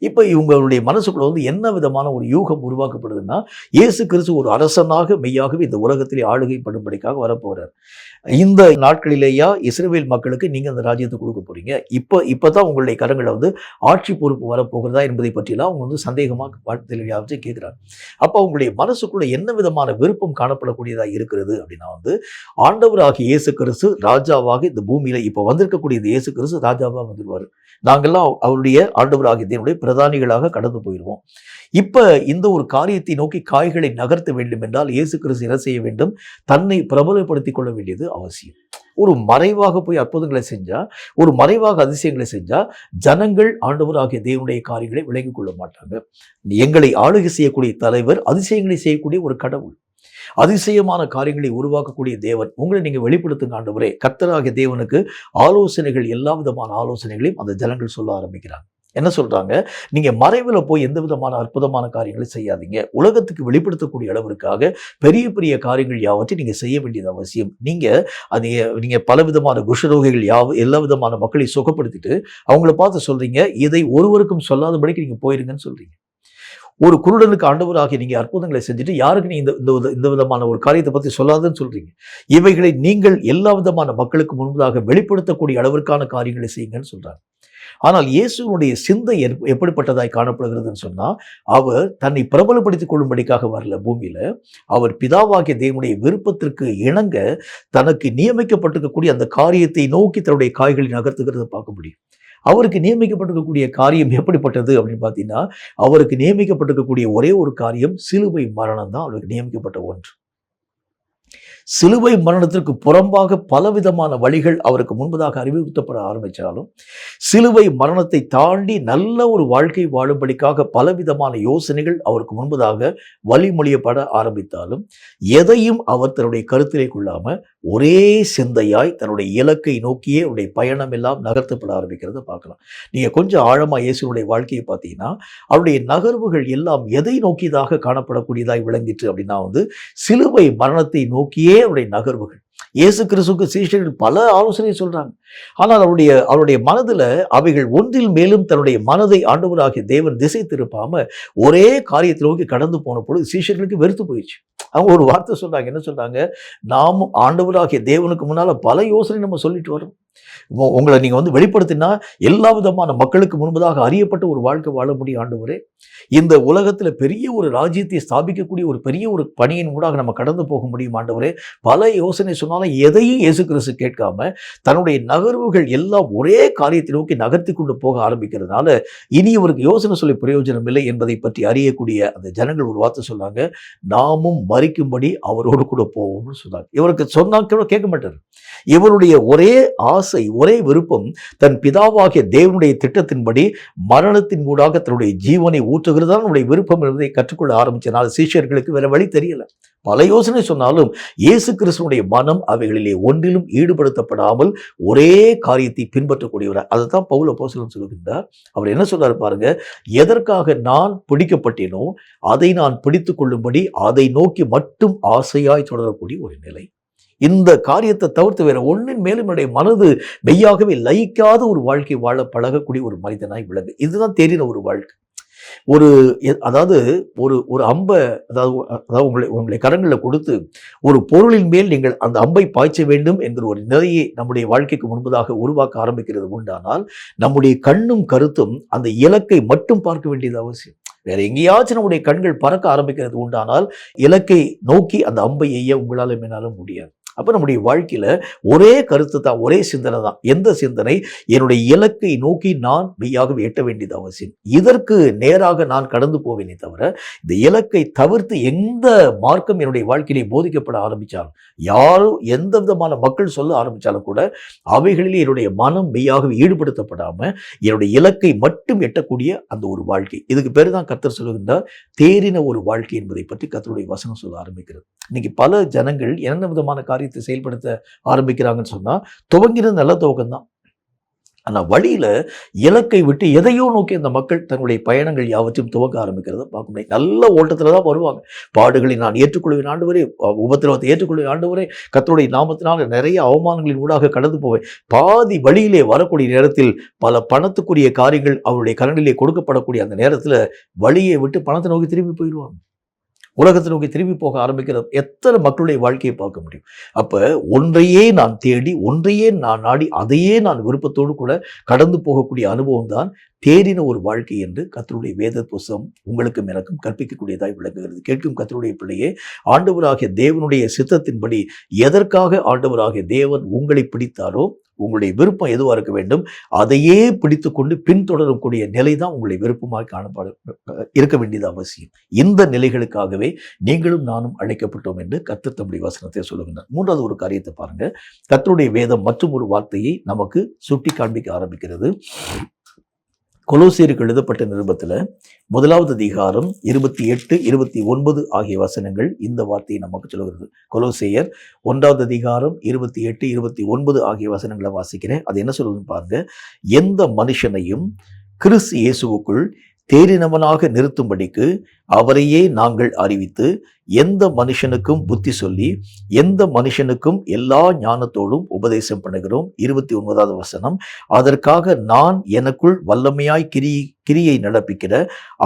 Speaker 1: இப்ப இவங்களுடைய மனசுக்குள்ள வந்து என்ன விதமான ஒரு யூகம் உருவாக்கப்படுதுன்னா, இயேசு கிறிஸ்து ஒரு அரசனாக மெய்யாகவே இந்த உலகத்திலே ஆளுகை பண்ணும்படிக்காக வரப்போறார். இந்த நாட்களிலேயா இஸ்ரவேல் மக்களுக்கு நீங்க அந்த ராஜ்யத்தை கொடுக்க போறீங்க? இப்பதான் உங்களுடைய கரங்களை வந்து ஆட்சி பொறுப்பு வரப்போகிறதா என்பதை பற்றியெல்லாம் அவங்க வந்து சந்தேகமாக தெளிவாக கேட்கிறாங்க. அப்ப அவங்களுடைய மனசுக்குள்ள என்ன விதமான விருப்பம் காணப்படக்கூடியதா இருக்கிறது அப்படின்னா வந்து, ஆண்டவராகிய இயேசு கிறிஸ்து ராஜாவாக இந்த பூமியில இப்ப வந்திருக்கக்கூடிய இந்த இயேசு கிறிஸ்து ராஜாவாக வந்துடுவாரு. நாங்கெல்லாம் அவருடைய ஆண்டவராகிய தேவனுடைய பிரதானிகளாக கடந்து போயிடுவோம். இப்ப இந்த ஒரு காரியத்தை நோக்கி காய்களை நகர்த்த வேண்டும் என்றால் இயேசு கிறிஸ்து என்ன செய்ய வேண்டும்? தன்னை பிரபலப்படுத்திக் கொள்ள வேண்டியது அவசியம். ஒரு மறைவாக போய் அற்புதங்களை செஞ்சா, ஒரு மறைவாக அதிசயங்களை செஞ்சா ஜனங்கள் ஆண்டவராகிய தேவனுடைய காரியங்களை விளங்கிக் கொள்ள மாட்டாங்க. எங்களை ஆளுகை செய்யக்கூடிய தலைவர் அதிசயங்களை செய்யக்கூடிய ஒரு கடவுள், அதிசயமான காரியங்களை உருவாக்கக்கூடிய தேவன். உங்களை நீங்க வெளிப்படுத்துங்க ஆண்டவரே. கர்த்தராகிய தேவனுக்கு ஆலோசனைகள், எல்லா விதமான ஆலோசனைகளையும் அந்த ஜனங்கள் சொல்ல ஆரம்பிக்கிறாங்க. என்ன சொல்றாங்க? நீங்க மறைவில் போய் எந்த விதமான அற்புதமான காரியங்களை செய்யாதீங்க. உலகத்துக்கு வெளிப்படுத்தக்கூடிய அளவிற்காக பெரிய பெரிய காரியங்கள் யாவற்றையும் நீங்க செய்ய வேண்டியது அவசியம். நீங்க பல விதமான குஷ்டரோகிகள் எல்லா விதமான மக்களை சுகப்படுத்திட்டு அவங்கள பார்த்து சொல்றீங்க, இதை ஒருவருக்கும் சொல்லாதபடிக்கு நீங்க போயிருங்கன்னு சொல்றீங்க. ஒரு குருடனுக்கு ஆண்டவராகி நீங்க அற்புதங்களை செஞ்சுட்டு யாருக்கு நீ இந்த விதமான ஒரு காரியத்தை பத்தி சொல்லாதுன்னு சொல்றீங்க. இவைகளை நீங்கள் எல்லா விதமான மக்களுக்கு முன்பதாக வெளிப்படுத்தக்கூடிய அளவிற்கான காரியங்களை செய்யுங்கன்னு சொல்றாங்க. ஆனால் இயேசுனுடைய சிந்தை எப்படிப்பட்டதாய் காணப்படுகிறதுன்னு சொன்னா, அவர் தன்னை பிரபலப்படுத்திக் கொள்ளும்படிக்காக வரல பூமியில. அவர் பிதாவாகிய தேவனுடைய விருப்பத்திற்கு இணங்க தனக்கு நியமிக்கப்பட்டிருக்கக்கூடிய அந்த காரியத்தை நோக்கி தன்னுடைய காய்களை நகர்த்துகிறத பார்க்க முடியும். அவருக்கு நியமிக்கப்பட்டிருக்கக்கூடிய காரியம் எப்படிப்பட்டது அப்படின்னு பார்த்தீங்கன்னா, அவருக்கு நியமிக்கப்பட்டிருக்கக்கூடிய ஒரே ஒரு காரியம் சிலுவை மரணம் தான் அவருக்கு நியமிக்கப்பட்ட ஒன்று. சிலுவை மரணத்திற்கு புறம்பாக பலவிதமான வழிகள் அவருக்கு முன்பதாக அறிவுறுத்தப்பட ஆரம்பித்தாலும், சிலுவை மரணத்தை தாண்டி நல்ல ஒரு வாழ்க்கை வாழும்படிக்காக பலவிதமான யோசனைகள் அவருக்கு முன்பதாக வழிமொழியப்பட ஆரம்பித்தாலும், எதையும் அவர் தன்னுடைய கருத்திலே கொள்ளாம ஒரே சிந்தையாய் தன்னுடைய இலக்கை நோக்கியே அவருடைய பயணம் எல்லாம் நகர்த்தப்பட ஆரம்பிக்கிறத பார்க்கலாம். நீங்க கொஞ்சம் ஆழமா இயேசுனுடைய வாழ்க்கையை பார்த்தீங்கன்னா, அவருடைய நகர்வுகள் எல்லாம் எதை நோக்கியதாக காணப்படக்கூடியதாய் விளங்கிற்று அப்படின்னா வந்து, சிலுவை மரணத்தை நோக்கியே அவருடைய நகர்வுகள். இயேசு கிறிஸ்துவுக்கு சீஷர்கள் பல ஆலோசனை சொல்றாங்க. ஆனால் அவருடைய மனதுல அவைகள் ஒன்றில் மேலும் தன்னுடைய மனதை ஆண்டவராகிய தேவன் திசை திருப்பாம ஒரே காரியத்தை நோக்கி கடந்து போன பொழுது சீஷர்களுக்கு வெறுத்து போயிடுச்சு. அவங்க ஒரு வார்த்தை சொல்றாங்க. என்ன சொல்றாங்க? நாமும் ஆண்டவராகிய தேவனுக்கு முன்னால பல யோசனை நம்ம சொல்லிட்டு வரோம். உங்களை நீங்க வந்து வெளிப்படுத்தினா எல்லா விதமான மக்களுக்கு முன்பதாக அறியப்பட்ட ஒரு வாழ்க்கை வாழ முடியும் ஆண்டவரே. இந்த உலகத்துல பெரிய ஒரு ராஜ்யத்தை ஸ்தாபிக்கக்கூடிய ஒரு பெரிய ஒரு பணியின் ஊடாக நம்ம கடந்து போக முடியும் ஆண்டவரே. பல யோசனை சொன்னாலும் எதையும் இயேசு கிறிஸ்து கேட்காம தன்னுடைய நகர்வுகள் எல்லாம் ஒரே காரியத்தை நோக்கி நகர்த்தி கொண்டு போக ஆரம்பிக்கிறதுனால இனி இவருக்கு யோசனை சொல்லி பிரயோஜனம் இல்லை என்பதை பற்றி அறியக்கூடிய அந்த ஜனங்கள் ஒரு வார்த்தை சொன்னாங்க, நாமும் மரிக்கும்படி அவரோடு கூட போவோம்னு சொன்னாங்க. இவருக்கு சொன்னா கூட கேட்க மாட்டார். இவருடைய ஒரே ஆசை, ஒரே விருப்பம் தன் பிதாவாகிய தேவனுடைய திட்டத்தின்படி மரணத்தின் ஊடாக தன்னுடைய ஜீவனை ஊற்றுகிறது தான் நம்முடைய விருப்பம் என்பதை கற்றுக்கொள்ள ஆரம்பிச்சனால சீஷர்களுக்கு வேற வழி தெரியல. பல யோசனை சொன்னாலும் இயேசு கிறிஸ்துனுடைய மனம் அவைகளிலே ஒன்றிலும் ஈடுபடுத்தப்படாமல் ஒரே காரியத்தை பின்பற்றக்கூடியவர். அதுதான் பவுல் அப்போஸ்தலன் சொல்லுகின்றார். அவர் என்ன சொல்றாரு பாருங்க, எதற்காக நான் பிடிக்கப்பட்டேனோ அதை நான் பிடித்துக் கொள்ளும்படி அதை நோக்கி மட்டும் ஆசையாய் தொடரக்கூடிய ஒரு நிலை. இந்த காரியத்தை தவிர்த்து வேற ஒன்றின் மேலும் என்னுடைய மனது மெய்யாகவே லயிக்காத ஒரு வாழ்க்கை வாழ பழகக்கூடிய ஒரு மனிதனாய் விளங்கு. இதுதான் தெரிகிற ஒரு வாழ்க்கை. அதாவது ஒரு அம்பை உங்களை கரங்களில் கொடுத்து ஒரு பொருளின் மேல் நீங்கள் அந்த அம்பை பாய்ச்ச வேண்டும் என்கிற ஒரு நிலையை நம்முடைய வாழ்க்கைக்கு முன்பதாக உருவாக்க ஆரம்பிக்கிறது உண்டானால் நம்முடைய கண்ணும் கருத்தும் அந்த இலக்கை மட்டும் பார்க்க வேண்டியது அவசியம். வேற எங்கேயாச்சும் நம்முடைய கண்கள் பறக்க ஆரம்பிக்கிறது உண்டானால் இலக்கை நோக்கி அந்த அம்பை எய்ய உங்களால் என்னாலும் முடியாது. அப்போ நம்முடைய வாழ்க்கையில ஒரே கருத்து தான், ஒரே சிந்தனை தான். எந்த சிந்தனை? என்னுடைய இலக்கை நோக்கி நான் மெய்யாகவே எட்ட வேண்டியது அவசியம். இதற்கு நேராக நான் கடந்து போவேனே தவிர இந்த இலக்கை தவிர்த்து எந்த மார்க்கம் என்னுடைய வாழ்க்கையிலே போதிக்கப்பட ஆரம்பித்தாலும், யாரும் எந்த விதமான மக்கள் சொல்ல ஆரம்பித்தாலும் கூட அவைகளிலே என்னுடைய மனம் மெய்யாகவே ஈடுபடுத்தப்படாம என்னுடைய இலக்கை மட்டும் எட்டக்கூடிய அந்த ஒரு வாழ்க்கை. இதுக்கு பேர் தான் கர்த்தர் சொல்லுகின்றார் தேறின ஒரு வாழ்க்கை என்பதை பற்றி கர்த்தருடைய வசனம் சொல்ல ஆரம்பிக்கிறது. இன்னைக்கு பல ஜனங்கள் என்ன விதமான காரியம் காரியத்தை செயல்படுத்த ஆரம்பிக்கிறாங்கன்னு சொன்னால் துவங்கினது நல்ல துவக்கம் தான். ஆனால் வழியில் இலக்கை விட்டு எதையோ நோக்கி அந்த மக்கள் தங்களுடைய பயணங்கள் யாவற்றையும் துவக்க ஆரம்பிக்கிறத பார்க்க முடியும். நல்ல ஓட்டத்தில் தான் வருவாங்க. பாடுகளை நான் ஏற்றுக்கொள்வேன் ஆண்டவரே, உபத்திரவத்தை ஏற்றுக்கொள்வேன் ஆண்டவரே, கர்த்தருடைய நாமத்தினால் நிறைய அவமானங்களின் ஊடாக கடந்து போவேன். பாதி வழியிலே வரக்கூடிய நேரத்தில் பல பணத்துக்குரிய காரியங்கள் அவருடைய கரண்டிலே கொடுக்கப்படக்கூடிய அந்த நேரத்தில் வழியை விட்டு பணத்தை நோக்கி திரும்பி போயிடுவாங்க. உலகத்தை நோக்கி திரும்பி போக ஆரம்பிக்கிற எத்தனை மக்களுடைய வாழ்க்கையை பார்க்க முடியும். அப்போ ஒன்றையே நான் தேடி, ஒன்றையே நான் நாடி, அதையே நான் விருப்பத்தோடு கூட கடந்து போகக்கூடிய அனுபவம் தான் தேறின ஒரு வாழ்க்கை என்று கர்த்தருடைய வேத புஸ்தகம் உங்களுக்கும் எனக்கும் கற்பிக்கக்கூடியதாய் விளங்குகிறது. கேட்கும் கர்த்தருடைய பிள்ளையே, ஆண்டவராகிய தேவனுடைய சித்தத்தின்படி எதற்காக ஆண்டவராகிய தேவன் உங்களை பிடித்தாரோ, உங்களுடைய விருப்பம் எதுவாக இருக்க வேண்டும், அதையே பிடித்து கொண்டு பின்தொடரக்கூடிய நிலை தான் உங்களுடைய விருப்பமாக இருக்க வேண்டியது அவசியம். இந்த நிலைகளுக்காகவே நீங்களும் நானும் அழைக்கப்பட்டோம் என்று கர்த்தர் தம்முடைய வசனத்தை சொல்லுகின்றார். மூன்றாவது ஒரு காரியத்தை பாருங்க. கர்த்தருடைய வேதம் மற்றும் ஒரு வார்த்தையை நமக்கு சுட்டி காண்பிக்க ஆரம்பிக்கிறது. கொலோசியருக்கு எழுதப்பட்ட நிருபத்தில் 1வது அதிகாரம் 28, 29 ஆகிய வசனங்கள் இந்த வார்த்தையை நமக்கு சொல்கிறது. கொலோசியர் 1வது அதிகாரம் 28, 29 ஆகிய வசனங்களை வாசிக்கிறேன். அது என்ன சொல்லுதுன்னு பாருங்க. எந்த மனுஷனையும் கிறிஸ்து இயேசுவுக்குள் தேறினவனாக நிறுத்தும்படிக்கு அவரையே நாங்கள் அறிவித்து, எந்த மனுஷனுக்கும் புத்தி சொல்லி, எந்த மனுஷனுக்கும் எல்லா ஞானத்தோடும் உபதேசம் பண்ணுகிறோம். 29வது வசனம். அதற்காக நான் எனக்குள் வல்லமையாய் கிரியை நடப்பிக்கிற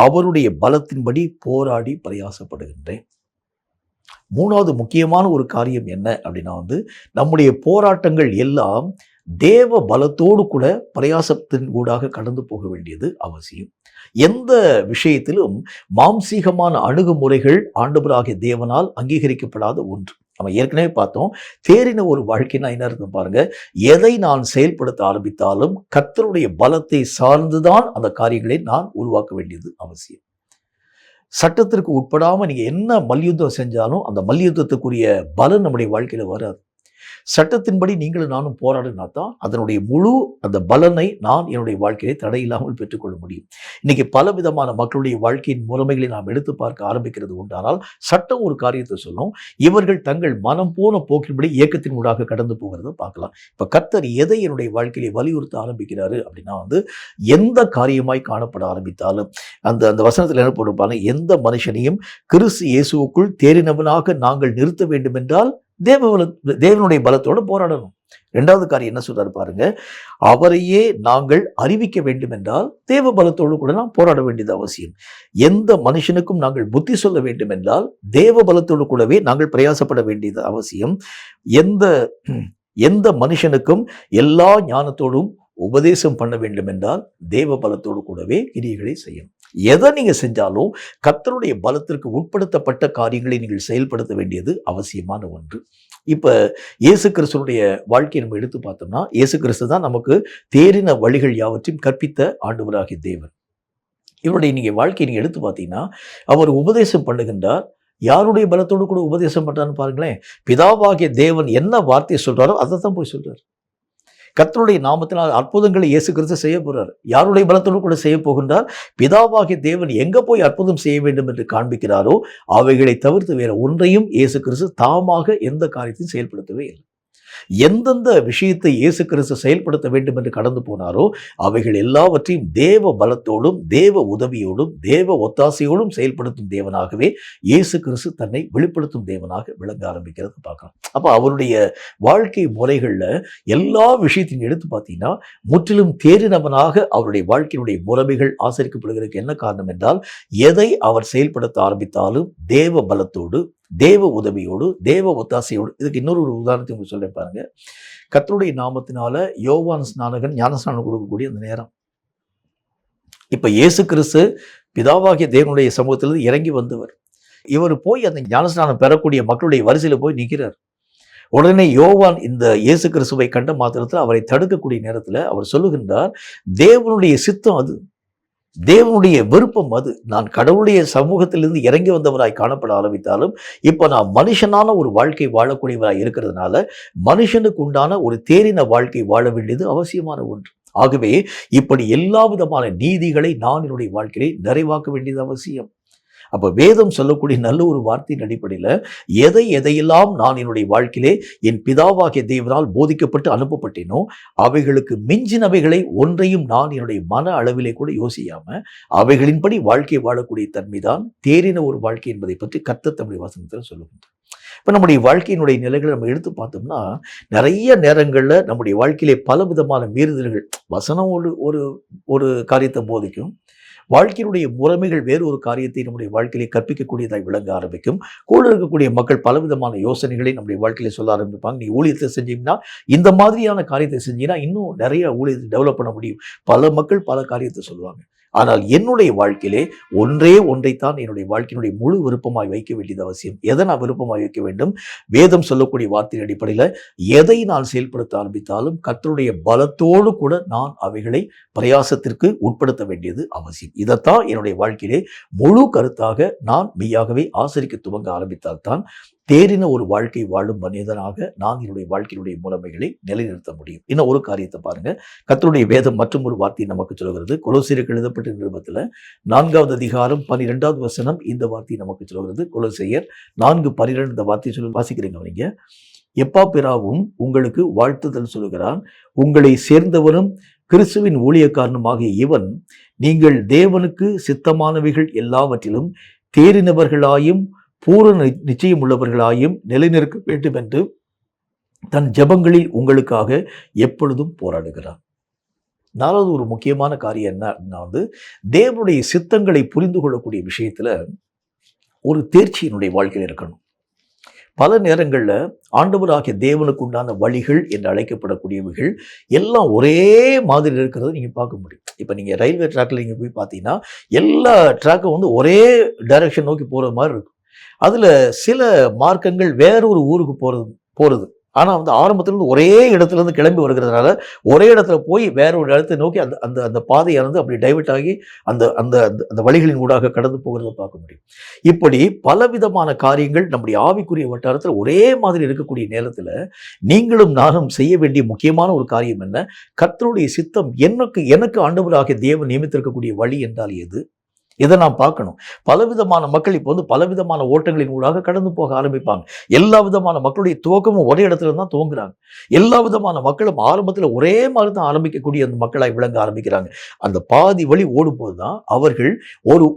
Speaker 1: அவருடைய பலத்தின்படி போராடி பிரயாசப்படுகின்றேன். மூணாவது முக்கியமான ஒரு காரியம் என்ன அப்படின்னா நம்முடைய போராட்டங்கள் எல்லாம் தேவ பலத்தோடு கூட பிரயாசத்தின் ஊடாக கடந்து போக வேண்டியது அவசியம். எந்த விஷயத்திலும் மாம்சீகமான அணுகுமுறைகள் ஆண்டவராகிய தேவனால் அங்கீகரிக்கப்படாத ஒன்று. நம்ம ஏற்கனவே பார்த்தோம். தேறின ஒரு வாழ்க்கைனா என்ன இருக்கும் பாருங்க. எதை நான் செயல்படுத்த ஆரம்பித்தாலும் கர்த்தருடைய பலத்தை சார்ந்துதான் அந்த காரியங்களை நான் உருவாக்க வேண்டியது அவசியம். சட்டத்திற்கு உட்படாம நீங்க என்ன மல்யுத்தம் செஞ்சாலும் அந்த மல்யுத்தத்துக்குரிய பலன் நம்முடைய வாழ்க்கையில வராது. சட்டத்தின்படி நீங்களும் நானும் போராடினா தான் அதனுடைய முழு அந்த பலனை நான் என்னுடைய வாழ்க்கையை தடையில்லாமல் பெற்றுக்கொள்ள முடியும். இன்னைக்கு பல விதமான மக்களுடைய வாழ்க்கையின் முறைமைகளை நாம் எடுத்து பார்க்க ஆரம்பிக்கிறது உண்டானால் சட்டம் ஒரு காரியத்தை சொல்லும். இவர்கள் தங்கள் மனம் போன போக்கின்படி இயக்கத்தின் ஊடாக கடந்து போகிறத பார்க்கலாம். இப்ப கர்த்தர் எதை என்னுடைய வாழ்க்கையை வலியுறுத்த ஆரம்பிக்கிறாரு அப்படின்னா எந்த காரியமாய் காணப்பட ஆரம்பித்தாலும் அந்த வசனத்தில் என்ன போட்டிருப்பாங்க, எந்த மனுஷனையும் கிறிஸ்து இயேசுவுக்குள் தேறினவனாக நாங்கள் நிறுத்த வேண்டும் என்றால் தேவனுடைய பலத்தோடு போராடணும். இரண்டாவது காரியம் என்ன சொல்றாரு பாருங்க. அவரையே நாங்கள் அறிவிக்க வேண்டும் என்றால் தேவ பலத்தோடு கூட நாம் போராட வேண்டியது அவசியம். எந்த மனுஷனுக்கும் நாங்கள் புத்தி சொல்ல வேண்டும் என்றால் தேவ பலத்தோடு கூடவே நாங்கள் பிரயாசப்பட வேண்டியது அவசியம். எந்த மனுஷனுக்கும் எல்லா ஞானத்தோடும் உபதேசம் பண்ண வேண்டும் என்றால் தேவ பலத்தோடு கூடவே கிரியைகளை செய்யணும். எதை நீங்க செஞ்சாலும் கர்த்தருடைய பலத்திற்கு உட்படுத்தப்பட்ட காரியங்களை நீங்கள் செயல்படுத்த வேண்டியது அவசியமான ஒன்று. இப்ப இயேசு கிறிஸ்துடைய வாழ்க்கையை நம்ம எடுத்து பார்த்தோம்னா, இயேசு கிறிஸ்து தான் நமக்கு தேறின வழிகள் யாவற்றையும் கற்பித்த ஆண்டவராகிய தேவன். இவருடைய நீங்க வாழ்க்கையை நீங்க எடுத்து பார்த்தீங்கன்னா, அவர் உபதேசம் பண்ணுகின்றார். யாருடைய பலத்தோடு கூட உபதேசம் பண்றான்னு பாருங்களேன். பிதாவாகிய தேவன் என்ன வார்த்தையை சொல்றாரோ அதை தான் போய் சொல்றாரு. கர்த்தருடைய நாமத்தினால் அற்புதங்களை இயேசு கிறிஸ்து செய்ய போறார். யாருடைய பலத்தோடு கூட செய்ய போகின்றார்? பிதாவாகிய தேவன் எங்க போய் அற்புதம் செய்ய வேண்டும் என்று காண்பிக்கிறாரோ அவைகளை தவிர்த்து வேற ஒன்றையும் இயேசு கிறிஸ்து தாமாக எந்த காரியத்தையும் செயல்படுத்தவே இல்லை. எந்தெந்த விஷயத்தை இயேசு கிறிஸ்து செயல்படுத்த வேண்டும் என்று கடந்து போனாரோ அவைகள் எல்லாவற்றையும் தேவ பலத்தோடும் தேவ உதவியோடும் தேவ ஒத்தாசையோடும் செயல்படுத்தும் தேவனாகவே இயேசு கிறிஸ்து தன்னை வெளிப்படுத்தும் தேவனாக விளங்க ஆரம்பிக்கிறது பார்க்கலாம். அப்ப அவருடைய வாழ்க்கை முறைகள்ல எல்லா விஷயத்தையும் எடுத்து பார்த்தீங்கன்னா முற்றிலும் தேறினவனாக அவருடைய வாழ்க்கையினுடைய முறைமைகள் ஆசரிக்கப்படுவதற்கு என்ன காரணம் என்றால், எதை அவர் செயல்படுத்த ஆரம்பித்தாலும் தேவ பலத்தோடு தேவ உதவியோடு தேவ ஒத்தாசையோடு. இதுக்கு இன்னொரு உதாரணத்தை உங்களுக்கு சொல்ல பாருங்க. கர்த்தருடைய நாமத்தினால யோவான் ஸ்நானகன் ஞானஸ்நானம் கொடுக்கக்கூடிய அந்த நேரம். இப்ப இயேசு கிறிஸ்து பிதாவாகிய தேவனுடைய சமூகத்திலிருந்து இறங்கி வந்தவர். இவர் போய் அந்த ஞானஸ்நானம் பெறக்கூடிய மக்களுடைய வரிசையில போய் நிற்கிறார். உடனே யோவான் இந்த இயேசு கிறிஸ்துவை கண்ட மாத்திரத்தில் அவரை தடுக்கக்கூடிய நேரத்தில் அவர் சொல்லுகின்றார், தேவனுடைய சித்தம் அது, தேவனுடைய விருப்பம் அது. நான் கடவுளுடைய சமூகத்திலிருந்து இறங்கி வந்தவராய் காணப்பட ஆரம்பித்தாலும் இப்போ நான் மனுஷனான ஒரு வாழ்க்கை வாழக்கூடியவராய் இருக்கிறதுனால மனுஷனுக்கு உண்டான ஒரு தேறின வாழ்க்கை வாழ வேண்டியது அவசியமான ஒன்று. ஆகவே இப்படி எல்லா விதமான நீதிகளை நான் என்னுடைய வாழ்க்கையை நிறைவாக்க வேண்டியது அவசியம். அப்ப வேதம் சொல்லக்கூடிய நல்ல ஒரு வார்த்தையின் அடிப்படையில் எதையெல்லாம் நான் என்னுடைய வாழ்க்கையிலே என் பிதாவாகிய தேவனால் போதிக்கப்பட்டு அனுப்பப்பட்டேனோ அவைகளுக்கு மிஞ்சினவைகளை ஒன்றையும் நான் என்னுடைய மன அளவிலே கூட யோசியாம அவைகளின்படி வாழ்க்கை வாழக்கூடிய தன்மைதான் தேறின ஒரு வாழ்க்கை என்பதை பற்றி கர்த்தர் தம்முடைய வசனத்தில் சொல்லுகின்றார். இப்போ நம்முடைய வாழ்க்கையினுடைய நிலைகளை நம்ம எடுத்து பார்த்தோம்னா நிறைய நேரங்களில் நம்முடைய வாழ்க்கையிலே பல விதமான மீறுதல்கள், வசனம் ஒரு ஒரு காரியத்தை போதிக்கும், வாழ்க்கையினுடைய முறைமைகள் வேறு ஒரு காரியத்தை நம்முடைய வாழ்க்கையிலே கற்பிக்கக்கூடியதாய் விளங்க ஆரம்பிக்கும். கூட இருக்கக்கூடிய மக்கள் பலவிதமான யோசனைகளை நம்முடைய வாழ்க்கையில சொல்ல ஆரம்பிப்பாங்க. நீ ஊழியத்தை செஞ்சீங்கன்னா இந்த மாதிரியான காரியத்தை செஞ்சீங்கன்னா இன்னும் நிறைய ஊழியத்தை டெவலப் பண்ண முடியும். பல மக்கள் பல காரியத்தை சொல்லுவாங்க. ஆனால் என்னுடைய வாழ்க்கையிலே ஒன்றைத்தான் என்னுடைய வாழ்க்கையினுடைய முழு விருப்பமாய் வைக்க வேண்டியது அவசியம். எதை நான் விருப்பமாய் வைக்க வேண்டும்? வேதம் சொல்லக்கூடிய வார்த்தையின் அடிப்படையில் எதை நான் செயல்படுத்த ஆரம்பித்தாலும் கர்த்தருடைய பலத்தோடு கூட நான் அவைகளை பிரயாசத்திற்கு உட்படுத்த வேண்டியது அவசியம். இதைத்தான் என்னுடைய வாழ்க்கையிலே முழு கருத்தாக நான் மெய்யாகவே ஆசரிக்க துவங்க ஆரம்பித்தால்தான் தேறின ஒரு வாழ்க்கை வாழும் மனிதனாக நான் என்னுடைய வாழ்க்கையினுடைய முறைமைகளை நிலைநிறுத்த முடியும். இன்னும் ஒரு காரியத்தை பாருங்க, கர்த்தருடைய வேதம் மற்றும் ஒரு வார்த்தை நமக்கு சொல்கிறது. கொலோசியருக்கு எழுதப்பட்ட நிருபத்தில் 4வது அதிகாரம் 12வது வசனம் இந்த வார்த்தை நமக்கு சொல்கிறது. கொலோசியர் 4:12 இந்த வார்த்தை சொல்லி வாசிக்கிறீங்க. நீங்க எப்பாப்பிராவும் உங்களுக்கு வாழ்த்துதல் சொல்கிறான், உங்களை சேர்ந்தவரும் கிறிஸ்துவின் ஊழியக்காரனுமாகிய இவன் நீங்கள் தேவனுக்கு சித்தமானவைகள் எல்லாவற்றிலும் தேறினவர்களாயும் பூரண நிச்சயம் உள்ளவர்களாயும் நிலைநிற்க வேண்டும் என்று தன் ஜெபங்களில் உங்களுக்காக எப்பொழுதும் போராடுகிறார். 4வது ஒரு முக்கியமான காரியம் என்ன அப்படின்னா தேவனுடைய சித்தங்களை புரிந்து கொள்ளக்கூடிய விஷயத்துல ஒரு தேர்ச்சியினுடைய வாழ்க்கையில் இருக்கணும். பல நேரங்களில் ஆண்டவராகிய தேவனுக்கு உண்டான வழிகள் என்று அழைக்கப்படக்கூடியவைகள் எல்லாம் ஒரே மாதிரி இருக்கிறத நீங்கள் பார்க்க முடியும். இப்போ நீங்கள் ரயில்வே ட்ராக்கில் நீங்கள் போய் பார்த்தீங்கன்னா எல்லா ட்ராக்கும் ஒரே டைரக்ஷன் நோக்கி போகிற மாதிரி இருக்கும். அதில் சில மார்க்கங்கள் வேற ஒரு ஊருக்கு போகிறது ஆனால் ஆரம்பத்திலிருந்து ஒரே இடத்துலேருந்து கிளம்பி வருகிறதுனால ஒரே இடத்துல போய் வேற ஒரு இடத்தை நோக்கி அந்த அந்த அந்த பாதையானது அப்படி டைவெர்ட் ஆகி அந்த அந்த அந்த வழிகளின் ஊடாக கடந்து போகிறத பார்க்க முடியும். இப்படி பலவிதமான காரியங்கள் நம்முடைய ஆவிக்குரிய வட்டாரத்தில் ஒரே மாதிரி இருக்கக்கூடிய நேரத்தில் நீங்களும் நானும் செய்ய வேண்டிய முக்கியமான ஒரு காரியம் என்ன? கர்த்தருடைய சித்தம் எனக்கு ஆண்டவராகிய தேவன் நியமித்திருக்கக்கூடிய வழி என்றால் எது? இதை நாம் பார்க்கணும். பலவிதமான மக்கள் இப்போ பலவிதமான ஓட்டங்களின் ஊடாக கடந்து போக ஆரம்பிப்பாங்க. எல்லா விதமான மக்களுடைய துவக்கமும் ஒரே இடத்துல தான் துவங்குறாங்க. எல்லா விதமான மக்களும் ஆரம்பத்தில் ஒரே மாதிரி தான் ஆரம்பிக்கக்கூடிய அந்த மக்களாய் விளங்க ஆரம்பிக்கிறாங்க. அந்த பாதி வழி ஓடும்போது தான் அவர்கள்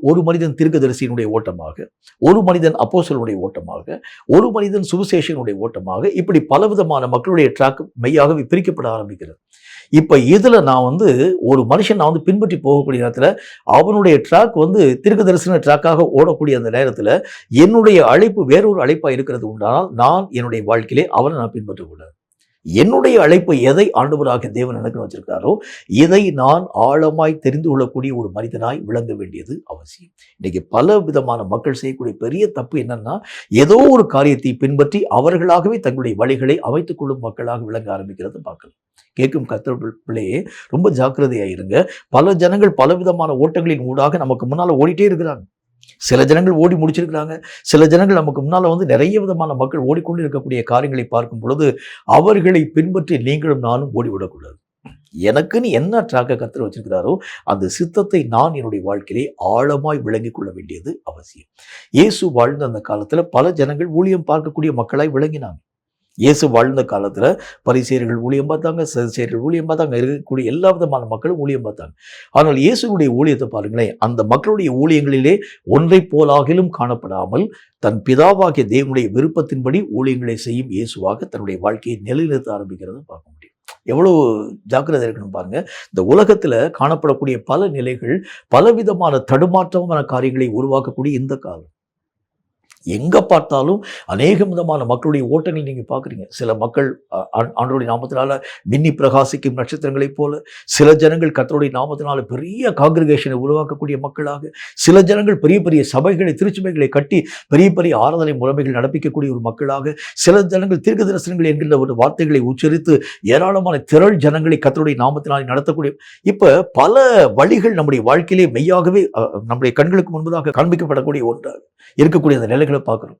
Speaker 1: ஒரு மனிதன் தீர்க்கதரிசியினுடைய ஓட்டமாக, ஒரு மனிதன் அப்போஸ்தலனுடைய ஓட்டமாக, ஒரு மனிதன் சுவிசேஷனுடைய ஓட்டமாக, இப்படி பலவிதமான மக்களுடைய ட்ராக் மெய்யாகவே பிரிக்கப்பட ஆரம்பிக்கிறது. இப்ப இதுல நான் ஒரு மனுஷன் நான் பின்பற்றி போகக்கூடிய நேரத்துல அவனுடைய ட்ராக் தீர்க்கதரிசன ட்ராக்காக ஓடக்கூடிய அந்த நேரத்துல என்னுடைய அழைப்பு வேறொரு அழைப்பா இருக்கிறது உண்டானால் நான் என்னுடைய வாழ்க்கையிலே அவனை நான் பின்பற்றக்கூடாது. என்னுடைய அழைப்பு எதை ஆண்டவராகிய தேவன் எனக்கு வச்சிருக்காரோ இதை நான் ஆழமாய் தெரிந்து கொள்ளக்கூடிய ஒரு மனிதனாய் விளங்க வேண்டியது அவசியம். இன்னைக்கு பல விதமான மக்கள் செய்யக்கூடிய பெரிய தப்பு என்னன்னா, ஏதோ ஒரு காரியத்தை பின்பற்றி அவர்களாகவே தங்களுடைய வழிகளை அமைத்துக் கொள்ளும் மக்களாக விளங்க ஆரம்பிக்கிறது பார்க்கலாம். கேட்கும் கர்த்தர் பிள்ளையே, ரொம்ப ஜாக்கிரதையாயிருங்க. பல ஜனங்கள் பலவிதமான ஓட்டங்களின் ஊடாக நமக்கு முன்னால ஓடிட்டே இருக்கிறாங்க. சில ஜனங்கள் ஓடி முடிச்சிருக்கிறாங்க. சில ஜனங்கள் நமக்கு முன்னால நிறைய விதமான மக்கள் ஓடிக்கொண்டு இருக்கக்கூடிய காரியங்களை பார்க்கும் பொழுது அவர்களை பின்பற்றி நீங்களும் நானும் ஓடிவிடக்கூடாது. எனக்குன்னு என்ன ட்ராக்கை கர்த்தர் வச்சிருக்கிறாரோ அந்த சித்தத்தை நான் என்னுடைய வாழ்க்கையிலே ஆழமாய் விளங்கிக் கொள்ள வேண்டியது அவசியம். இயேசு வாழ்ந்த அந்த காலத்துல பல ஜனங்கள் ஊழியம் பார்க்கக்கூடிய மக்களாய் விளங்கினாங்க. இயேசு வாழ்ந்த காலத்துல பரிசேயர்கள் ஊழியம் பார்த்தாங்க, சதுசேயர்கள் ஊழியம் பார்த்தாங்க, இருக்கக்கூடிய எல்லா விதமான மக்களும் ஊழியம் பார்த்தாங்க. ஆனால் இயேசுடைய ஊழியத்தை பாருங்களேன், அந்த மக்களுடைய ஊழியங்களிலே ஒன்றை போலாகிலும் காணப்படாமல் தன் பிதாவாகிய தேவனுடைய விருப்பத்தின்படி ஊழியங்களை செய்யும் இயேசுவாக தன்னுடைய வாழ்க்கையை நிலைநிறுத்த ஆரம்பிக்கிறத பார்க்க முடியும். எவ்வளவு ஜாக்கிரதை இருக்கணும் பாருங்க. இந்த உலகத்துல காணப்படக்கூடிய பல நிலைகள் பலவிதமான தடுமாற்றமான காரியங்களை உருவாக்கக்கூடிய இந்த காலம். எங்க பார்த்தாலும் அநேக விதமான மக்களுடைய ஓட்டங்கள் நீங்க பாக்குறீங்க. சில மக்கள் ஆண்டவருடைய நாமத்தினால மின்னி பிரகாசிக்கும் நட்சத்திரங்களைப் போல, சில ஜனங்கள் கர்த்தருடைய நாமத்தினால பெரிய காங்கிரிகேஷனை உருவாக்கக்கூடிய மக்களாக, சில ஜனங்கள் பெரிய பெரிய சபைகளை திருச்சபைகளை கட்டி பெரிய பெரிய ஆராதனை முறைமைகள் நடப்பிக்கக்கூடிய ஒரு மக்களாக, சில ஜனங்கள் தீர்க்க தரிசனங்கள் என்கின்ற ஒரு வார்த்தைகளை உச்சரித்து ஏராளமான திரள் ஜனங்களை கர்த்தருடைய நாமத்தினாலே நடத்தக்கூடிய இப்ப பல வழிகள் நம்முடைய வாழ்க்கையிலே மெய்யாகவே நம்முடைய கண்களுக்கு முன்பதாக காண்பிக்கப்படக்கூடிய ஒன்றாக இருக்கக்கூடிய அந்த நிலைகளை பார்க்கிறோம்.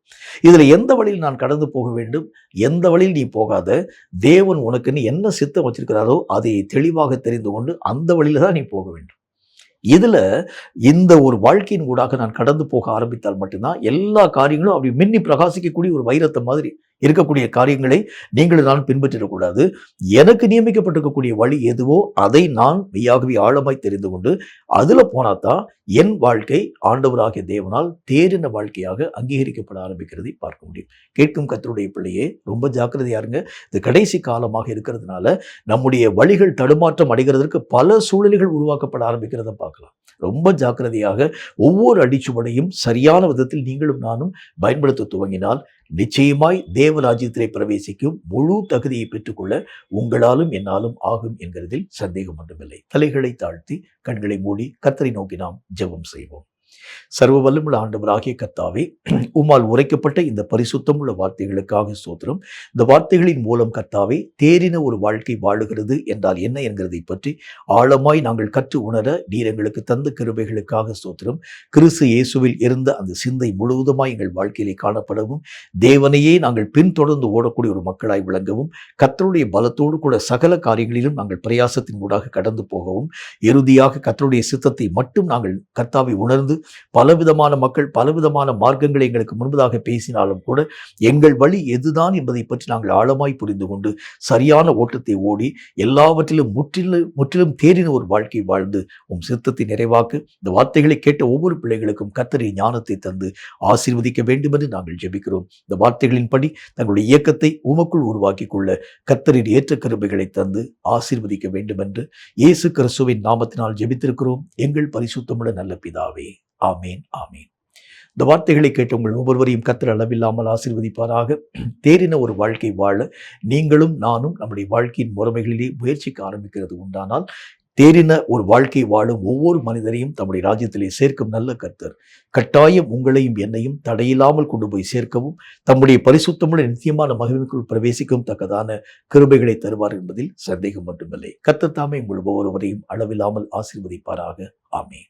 Speaker 1: இதுல எந்த வழியில் நான் கடந்து போக வேண்டும், எந்த வழியில் நீ போகாத, தேவன் உனக்கு என்ன சித்தம் வச்சிருக்கிறாரோ அதை தெளிவாக தெரிந்து கொண்டு அந்த வழியில தான் நீ போக வேண்டும். இதுல இந்த ஒரு வாழ்க்கையின் ஊடாக நான் கடந்து போக ஆரம்பித்தால் மட்டும்தான் எல்லா காரியங்களும் அப்படி மின்னி பிரகாசிக்கக்கூடிய ஒரு வைரத்தை மாதிரி இருக்கக்கூடிய காரியங்களை நீங்களும் நான் பின்பற்றிடக்கூடாது. எனக்கு நியமிக்கப்பட்டிருக்கக்கூடிய வழி எதுவோ அதை நான் மெய்யாகவே ஆழமாய் தெரிந்து கொண்டு அதுல போனாதான் என் வாழ்க்கை ஆண்டவராகிய தேவனால் தேறின வாழ்க்கையாக அங்கீகரிக்கப்பட ஆரம்பிக்கிறதை பார்க்க முடியும். கேட்கும் கர்த்தருடைய பிள்ளையே, ரொம்ப ஜாக்கிரதையா இருங்க. இது கடைசி காலமாக இருக்கிறதுனால நம்முடைய வழிகள் தடுமாற்றம் அடைகிறதற்கு பல சூழல்கள் உருவாக்கப்பட ஆரம்பிக்கிறத பார்க்கலாம். ரொம்ப ஜாக்கிரதையாக ஒவ்வொரு அடிச்சுவடையும் சரியான விதத்தில் நீங்களும் நானும் பயன்படுத்த துவங்கினால் நிச்சயமாய் தேவராஜ்யத்திலே பிரவேசிக்கும் முழு தகுதியை பெற்றுக்கொள்ள உங்களாலும் என்னாலும் ஆகும் என்கிறதில் சந்தேகம் ஒன்றுமில்லை. தலைகளை தாழ்த்தி கண்களை மூடி கர்த்தரை நோக்கி நாம் ஜெபம் செய்வோம். சர்வ வல்லமுள்ள ஆண்டவராகிய கர்த்தாவே, உம்மால் உரைக்கப்பட்ட இந்த பரிசுத்தமுள்ள வார்த்தைகளுக்காக ஸ்தோத்திரம். இந்த வார்த்தைகளின் மூலம் கர்த்தாவே, தேறின ஒரு வாழ்க்கை வாழுகிறது என்றால் என்ன என்கிறதை பற்றி ஆழமாய் நாங்கள் கற்று உணர நீர் எங்களுக்கு தந்த கிருபைகளுக்காக ஸ்தோத்திரம். கிறிஸ்து இயேசுவில் இருந்த அந்த சிந்தை முழுவதுமாய் எங்கள் வாழ்க்கையிலே காணப்படவும், தேவனையே நாங்கள் பின்தொடர்ந்து ஓடக்கூடிய ஒரு மக்களாய் விளங்கவும், கர்த்தருடைய பலத்தோடு கூட சகல காரியங்களிலும் நாங்கள் பிரயாசத்தின் ஊடாக கடந்து போகவும், இறுதியாக கர்த்தருடைய சித்தத்தை மட்டும் நாங்கள் கர்த்தாவை உணர்ந்து பலவிதமான மக்கள் பலவிதமான மார்க்கங்களை எங்களுக்கு முன்பதாக பேசினாலும் கூட எங்கள் வழி எதுதான் என்பதை பற்றி நாங்கள் ஆழமாய் புரிந்து கொண்டு சரியான ஓட்டத்தை ஓடி எல்லாவற்றிலும் முற்றிலும் தேறின ஒரு வாழ்க்கை வாழ்ந்து உம் சித்தத்தை நிறைவாக்க இந்த வார்த்தைகளை கேட்ட ஒவ்வொரு பிள்ளைகளுக்கும் கர்த்தரை ஞானத்தை தந்து ஆசீர்வதிக்க வேண்டும் என்று நாங்கள் ஜெபிக்கிறோம். இந்த வார்த்தைகளின்படி தங்களுடைய இயக்கத்தை உமக்குள் உருவாக்கி கொள்ள கர்த்தரின் ஏற்ற கிருபைகளை தந்து ஆசீர்வதிக்க வேண்டும் என்று இயேசு கிறிஸ்துவின் நாமத்தினால் ஜெபித்திருக்கிறோம் எங்கள் பரிசுத்தமுள்ள நல்ல பிதாவே. ஆமேன், ஆமேன். இந்த வார்த்தைகளை கேட்டு உங்கள் ஒவ்வொருவரையும் கர்த்தர் அளவில்லாமல் ஆசீர்வதிப்பாராக. தேறின ஒரு வாழ்க்கை வாழ நீங்களும் நானும் நம்முடைய வாழ்க்கையின் முறைமைகளிலே முயற்சிக்க ஆரம்பிக்கிறது உண்டானால், தேறின ஒரு வாழ்க்கை வாழும் ஒவ்வொரு மனிதரையும் தம்முடைய ராஜ்யத்திலே சேர்க்கும் நல்ல கர்த்தர் கட்டாயம் உங்களையும் என்னையும் தடையில்லாமல் கொண்டு போய் சேர்க்கவும், தம்முடைய பரிசுத்தமுள்ள நித்தியமான மகிமைக்குள் பிரவேசிக்கும் தக்கதான கிருபைகளை தருவார் என்பதில் சந்தேகம் மட்டுமில்லை. கர்த்தர் தாமே உங்கள் ஒவ்வொருவரையும் அளவில்லாமல் ஆசீர்வதிப்பாராக. ஆமென்.